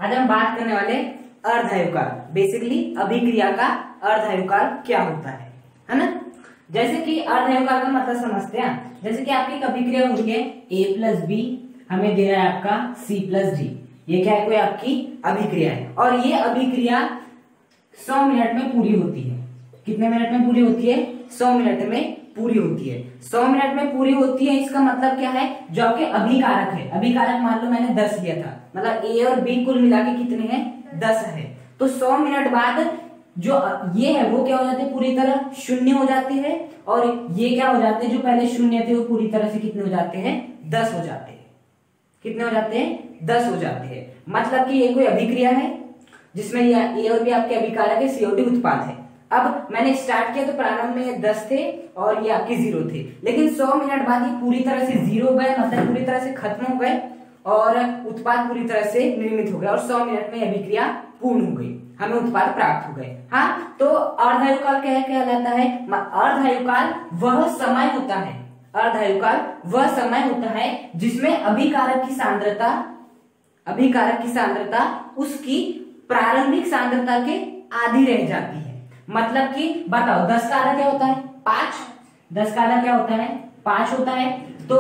आज हम बात करने वाले अर्धायुकाल। बेसिकली अभिक्रिया का अर्धायुकाल क्या होता है ना। जैसे कि अर्धायुकाल का मतलब समझते हैं। जैसे कि आपकी एक अभिक्रिया हो रही है A+B, हमें दे रहा है आपका C+D। ये क्या है, कोई आपकी अभिक्रिया है और ये अभिक्रिया 100 मिनट में पूरी होती है। कितने मिनट में पूरी होती है? 100 मिनट में पूरी होती है। 100 मिनट में पूरी होती है, इसका मतलब क्या है, जो आपके अभिकारक है, अभिकारक मान लो मैंने 10 लिया था, मतलब A और B कुल मिला के कितने हैं, 10 है। तो 100 मिनट बाद जो ये है वो क्या हो जाते हैं, पूरी तरह शून्य हो जाती है, और ये क्या हो जाते हैं, जो पहले शून्य थे वो पूरी तरह से कितने हो जाते हैं, 10 हो जाते हैं। कितने हो जाते हैं? 10 हो जाते हैं। मतलब कि ये कोई अभिक्रिया है जिसमें ए और बी आपके अभिकारक है, COD उत्पाद है। अब मैंने स्टार्ट किया तो प्रारंभ में 10 थे और ये आपके 0 थे, लेकिन 100 मिनट बाद ये पूरी तरह से 0 हो गए, मतलब पूरी तरह से खत्म हो गए और उत्पाद पूरी तरह से निर्मित हो गया और 100 मिनट में अभिक्रिया पूर्ण हो गई, हमें उत्पाद प्राप्त हो गए। हाँ, तो अर्धायुकाल क्या कहलाता है? अर्धायुकाल वह समय होता है, अर्धायुकाल वह समय होता है जिसमें अभिकारक की सांद्रता उसकी प्रारंभिक सांद्रता के आधी रह जाती है। मतलब कि बताओ 10 का आधा क्या होता है? 5। 10 का आधा क्या होता है? 5 होता है। तो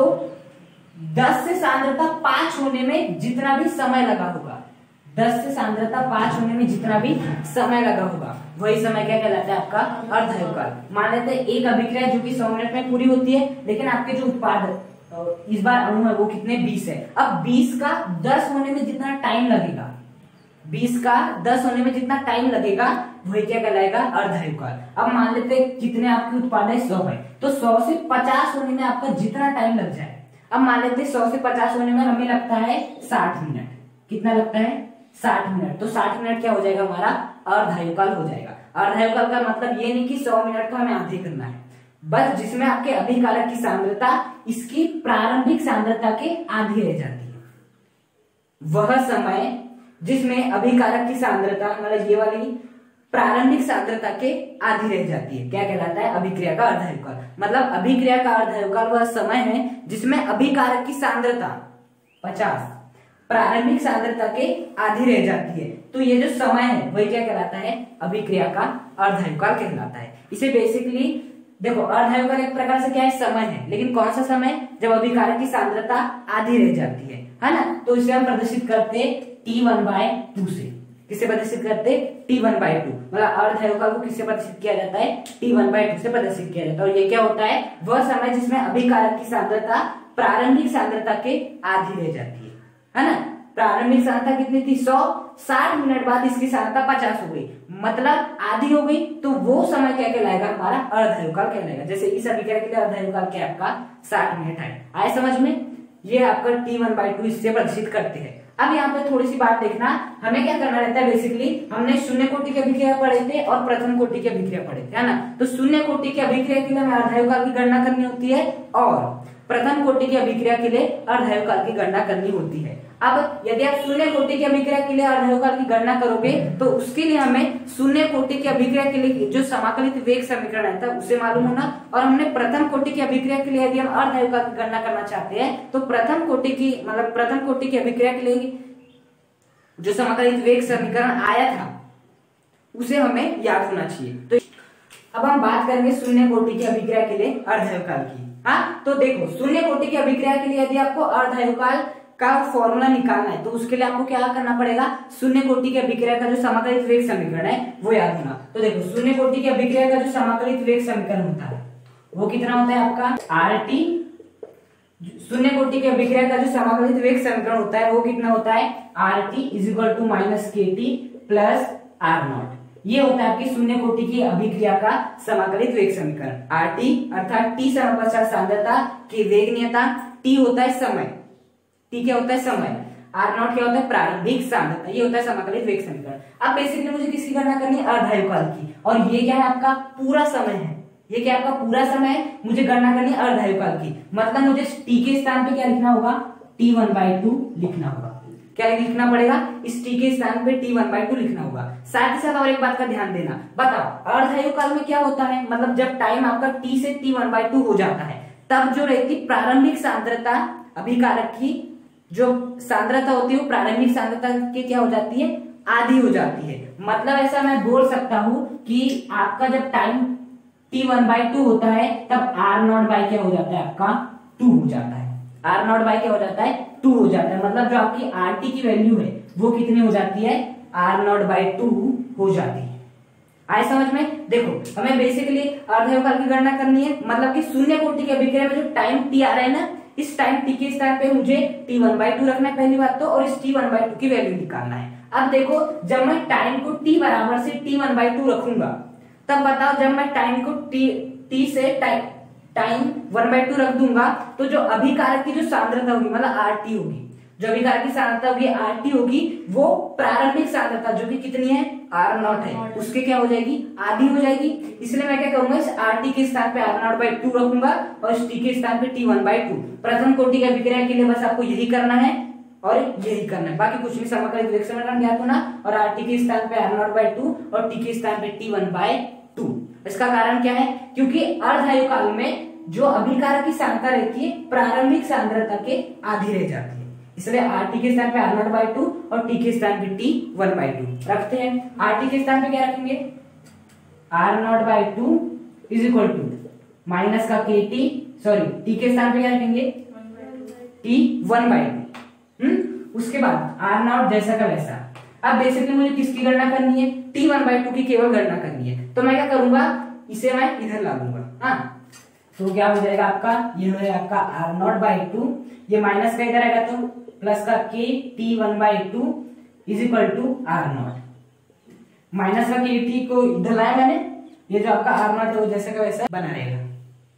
10 से सांद्रता 5 होने में जितना भी समय लगा होगा, 10 से सांद्रता 5 होने में जितना भी समय लगा होगा, वही समय क्या कहलाता है? आपका अर्धायुकाल। मान लेते हैं एक अभिक्रिया जो कि 100 मिनट में पूरी होती है, लेकिन आपके जो उत्पाद इस बार अणु है वो कितने, 20 है। अब 20 का 10 होने में जितना टाइम लगेगा, 20 का 10 होने में जितना टाइम लगेगा वही क्या कहलाएगा? अर्धायुकाल। अब मान लेते हैं कितने आपके उत्पाद है, 100 है, तो 100 से 50 होने में आपका जितना टाइम लग जाए, अब मान लेते हैं 100 से 50 होने में हमें लगता है 60 मिनट। कितना लगता है? 60 मिनट। तो 60 मिनट क्या हो जाएगा? हमारा अर्धायुकाल हो जाएगा। अर्धायुकाल का मतलब ये नहीं कि 100 मिनट को हमें आधे करना है, बस जिसमें आपके अभिकारक की सांद्रता इसकी प्रारंभिक सांद्रता के आधी रह जाती है, वह समय जिसमें अभिकारक की सांद्रता मतलब ये वाली प्रारंभिक सांद्रता के आधी रह जाती है, क्या कहलाता है? अभिक्रिया का अर्धायुकाल। मतलब अभिक्रिया का अर्धायुकाल वह समय है जिसमें अभिकारक की सांद्रता 50 प्रारंभिक सांद्रता के आधी रह जाती है। तो ये जो समय है वही क्या कहलाता है? अभिक्रिया का अर्धायुकाल कहलाता है। इसे बेसिकली देखो, अर्धायुकाल एक प्रकार से क्या है? समय है, लेकिन कौन सा समय? जब अभिकारक की सांद्रता आधी रह जाती है ना। तो इसे हम प्रदर्शित करते T1/2 से। किससे प्रदर्शित करते? T1/2। मतलब अर्धायुकाल को किससे प्रदर्शित किया जाता है? T1/2 से प्रदर्शित किया जाता है। और ये क्या होता है? वह समय जिसमें अभिकारक की सांद्रता प्रारंभिक सांद्रता के आधी रह जाती है ना। प्रारंभिक सांद्रता कितनी थी? 100। 60 मिनट बाद इसकी सांद्रता 50 हो गई, मतलब आधी हो गई, तो वो समय क्या कहलाएगा? हमारा अर्धायुकाल कहलाएगा। जैसे इस अभिक्रिया के लिए अर्धायुकाल क्या आपका 60 मिनट है। आए समझ में? ये आपका T1/2 इससे प्रदर्शित करते हैं। अब यहाँ पे थोड़ी सी बात देखना, हमें क्या करना रहता है? बेसिकली हमने शून्य कोटि की अभिक्रिया पढ़े थे और प्रथम कोटि की अभिक्रिया पढ़े थे, है ना। तो शून्य कोटि की अभिक्रिया के लिए हमें अर्धायुकाल की गणना करनी होती है और प्रथम कोटि की अभिक्रिया के लिए अर्धायुकाल की गणना करनी होती है। अब यदि आप शून्य कोटि की अभिक्रिया के लिए अर्धायुकाल की गणना करोगे तो उसके लिए हमें शून्य कोटि की अभिक्रिया के लिए जो समाकलित वेग समीकरण रहता है उसे मालूम होना, और हमने प्रथम कोटि की अभिक्रिया के लिए यदि हम अर्धायुकाल की गणना करना चाहते हैं तो प्रथम कोटि की अभिक्रिया के लिए जो समाकलित वेग समीकरण आया था उसे हमें याद होना चाहिए। तो अब हम बात करेंगे शून्य कोटि की अभिक्रिया के लिए अर्धायुकाल की। हाँ, तो देखो शून्य कोटि की अभिक्रिया के लिए यदि आपको अर्धायुकाल का फॉर्मूला निकालना है तो उसके लिए आपको क्या करना पड़ेगा? शून्य कोटि की अभिक्रिया का जो समाकलित वेग समीकरण है वो याद होना। तो देखो शून्य कोटि की अभिक्रिया का जो समाकलित वेग समीकरण होता है वो कितना होता है आपका? RT। शून्य कोटि की अभिक्रिया का जो समाकलित वेग समीकरण होता है वो कितना होता है? RT = -KT + R0। ये होता है आपकी शून्य कोटि की अभिक्रिया का समाकलित वेग समीकरण। RT अर्थात T समय पश्चात सांद्रता की वेग नियता, T होता है समय, T क्या होता है? समय, R0 क्या होता है? प्रारंभिक सांद्रता। ये होता है समाकलित वेग समीकरण। अब बेसिकली मुझे किसकी गणना करनी है? अर्धायुकाल की। और ये क्या है? आपका पूरा समय है। ये क्या आपका पूरा समय है? मुझे गणना करनी है अर्धायुकाल की। मतलब मुझे T के स्थान पे क्या लिखना होगा? T1/2 लिखना होगा। क्या लिखना पड़ेगा? इस T के स्थान पे T1/2 लिखना होगा। साथ ही साथ और एक बात का ध्यान देना, बताओ अर्धायुकाल में क्या होता है? मतलब जब टाइम आपका T से T1/2 हो जाता है तब जो रहती प्रारंभिक सांद्रता अभिकारक की जो सांद्रता होती है वो प्रारंभिक सांद्रता के क्या हो जाती है, आधी हो जाती है। मतलब ऐसा मैं बोल सकता हूं कि आपका जब टाइम t1/2 होता है तब r0 क्या हो जाता है, आपका 2 हो जाता है। r0 क्या हो जाता है, 2 हो जाता है। मतलब जो आपकी rt की वैल्यू है वो कितनी हो जाती है, r0/2 हो जाती है। आए समझ में। देखो हमें बेसिकली अर्धयोकाल की गणना करनी है, मतलब कि शून्य कोटि के अभिक्रिया में जो टाइम t आ रहा है ना, इस टाइम t के स्थान पे मुझे t1/2 रखना है पहली बात तो, और इस t1/2 की वैल्यू निकालना है। अब देखो जब मैं टाइम को t बराबर से t1/2 रखूंगा, तब बताओ जब मैं टाइम को t से टाइम 1/2 रख दूंगा तो जो अभिकारक की जो सांद्रता होगी, मतलब RT होगी, जो अभिकारक की सांद्रता होगी RT होगी, वो प्रारंभिक सांद्रता जो कि कितनी है, R0 है, उसके क्या हो जाएगी, आधी हो जाएगी। इसलिए मैं क्या करूंगा, इस RT के स्थान पे R0/2 रखूंगा और इस T के स्थान पे T1/2। प्रथम कोटि का अभिक्रिया के लिए बस आपको यही करना है और यही करना है, बाकी कुछ भी समग्र विवेक समीकरण ज्ञात होना और RT के स्थान पे R0/2 और T के स्थान पे T1/2। इसका कारण क्या है, क्योंकि अर्धआयुकाल में जो अभिकारक की सांद्रता रहती है प्रारंभिक सांद्रता के आधी रह जाती है, इसलिए RT के स्थान पे R0/2 और T के स्थान पे T1/2 रखते हैं। RT के स्थान पे क्या रखेंगे, R0/2 is equal to minus का KT, सॉरी T के स्थान पे क्या रखेंगे, T1/2। उसके बाद R0 जैसा का वैसा। अब बेसिकली मुझे किसकी गणना करनी है, T1/2 की केवल गणना करनी है, तो मैं क्या करूंगा, इसे मैं इधर ला लूंगा। हाँ तो क्या हो जाएगा आपका, ये हो जाएगा आपका R0/2, ये माइनस का इधर आएगा तो प्लस का K T1/2 is equal to R0। Minus का KT को इधर लाया मैंने, ये जो आपका R0 है वो जैसे का वैसा बना रहेगा।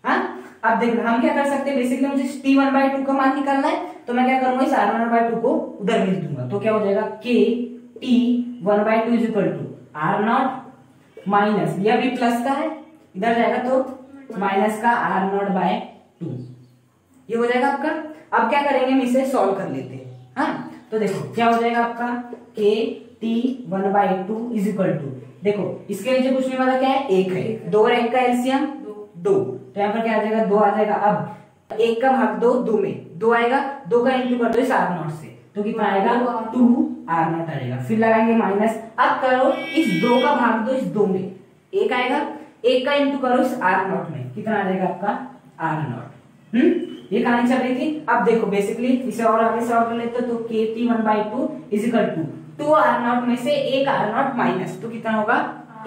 हाँ अब देखो हम क्या कर सकते हैं, बेसिकली मुझे T1/2 का मान निकालना है, तो मैं क्या करूंगा, इस R0/2 को उधर भेज दूंगा, तो क्या हो जाएगा K T1/2 is equal to R0 minus, यह भी प्लस का है, इधर जाएगा तो माइनस का R0/2, ये हो जाएगा आपका। अब क्या करेंगे, हम इसे सॉल्व कर लेते हैं। हाँ तो देखो क्या हो जाएगा आपका K T1/2 is equal to, देखो इसके नीचे कुछ नहीं बता, क्या है, 1 है, 2 और 1 का एलसीएम 2, तो यहाँ पर क्या आ जाएगा, 2 आ जाएगा। अब 1 का भाग 2 में 2 आएगा, 2 का इंटू कर दो इस R0 से, तो कितना आएगा, 2R0 आएगा। फिर लगाएंगे माइनस, अब करो इस 2 का भाग दो इस 2 में, 1 आएगा, 1 का इंटू करो इस R0 में, कितना आ जाएगा आपका R0। ये कहानी चल रही थी। अब देखो बेसिकली इसे और आगे सॉल्व कर लेते तो K T1/2 is equal to 2R0 में से 1 R0 माइनस, तो कितना होगा,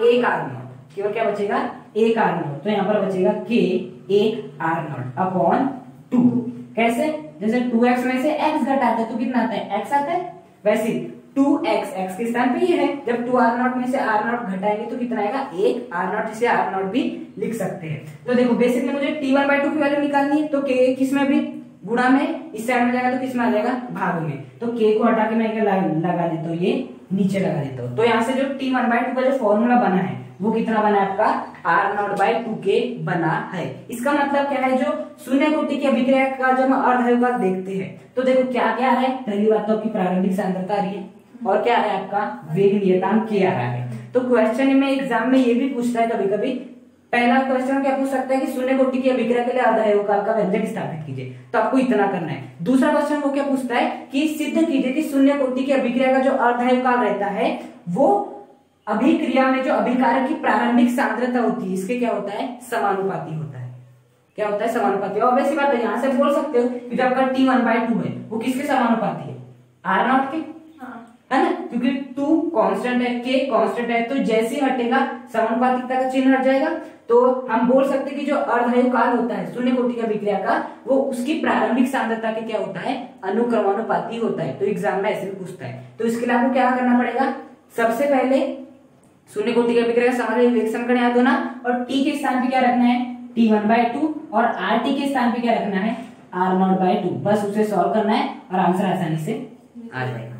1 R0, केवल क्या बचेगा, 1 R0, तो यहाँ पर बचेगा K 1 R0 अपॉन 2। कैसे, जैसे 2x में से x घटाते हैं तो कितना आता है, x आता है, वैसे 2x x के स्थान पे ये है, जब 2R0 में से R0 घटाएंगे तो कितना आएगा, 1 R0, जिसे R0 भी लिख सकते हैं। तो देखो बेसिकली मुझे T1/2 की वैल्यू निकालनी है, तो K किसमें भी गुणा में, इस साइड में जाएगा तो किसमें आ जाएगा, भाग में, तो K को हटा के मैं लगा देता हूँ, ये नीचे लगा देता हूँ। तो यहाँ से जो T1/2 का जो फॉर्मूला बना है वो कितना बना है आपका, R0/2 के बना है। इसका मतलब क्या है, जो शून्य कोटि की अभिक्रिया का जब हम अर्धआयुकाल देखते हैं तो देखो क्या क्या है, पहली बात तो आपकी प्रारंभिक सांद्रता आ रही है, और क्या है आपका वेग नियतांक K आ रहा है। तो क्वेश्चन में एग्जाम में ये भी पूछता है कभी कभी, पहला क्वेश्चन क्या पूछ सकता है कि शून्य कोटि की अभिक्रिया के लिए अर्धआयुकाल का व्यंजक स्थापित कीजिए, तो आपको इतना करना है। दूसरा क्वेश्चन वो क्या पूछता है कि सिद्ध कीजिए कि शून्य कोटि की अभिक्रिया का जो अर्धआयुकाल रहता है वो अभिक्रिया में जो अभिकारक की प्रारंभिक सांद्रता होती है इसके क्या होता है, समानुपाती होता है। क्या होता है, समानुपाती। और वैसी बात है, यहाँ से बोल सकते हो कि जो आपका T1/2 है वो किसके समानुपाती है, R0 के, है ना, क्योंकि 2 कांस्टेंट है, K कांस्टेंट है, तो जैसे ही हटेगा समानुपातिकता का चिन्ह हट जाएगा, तो हम बोल सकते हैं कि जो अर्धआयुकाल होता है शून्य कोटि की अभिक्रिया का वो उसकी प्रारंभिक सांद्रता के क्या होता है, अनुक्रमानुपाती होता है। तो एग्जाम में ऐसे भी पूछता है। तो इसके लिए आपको क्या करना पड़ेगा, सबसे पहले शून्य कोटि की अभिक्रिया का सामान्य विवेक समीकरण याद होना, और T के स्थान पे क्या रखना है, T1/2, और RT के स्थान पे क्या रखना है, R0/2। बस उसे सॉल्व करना है और आंसर आसानी से आ जाएगा।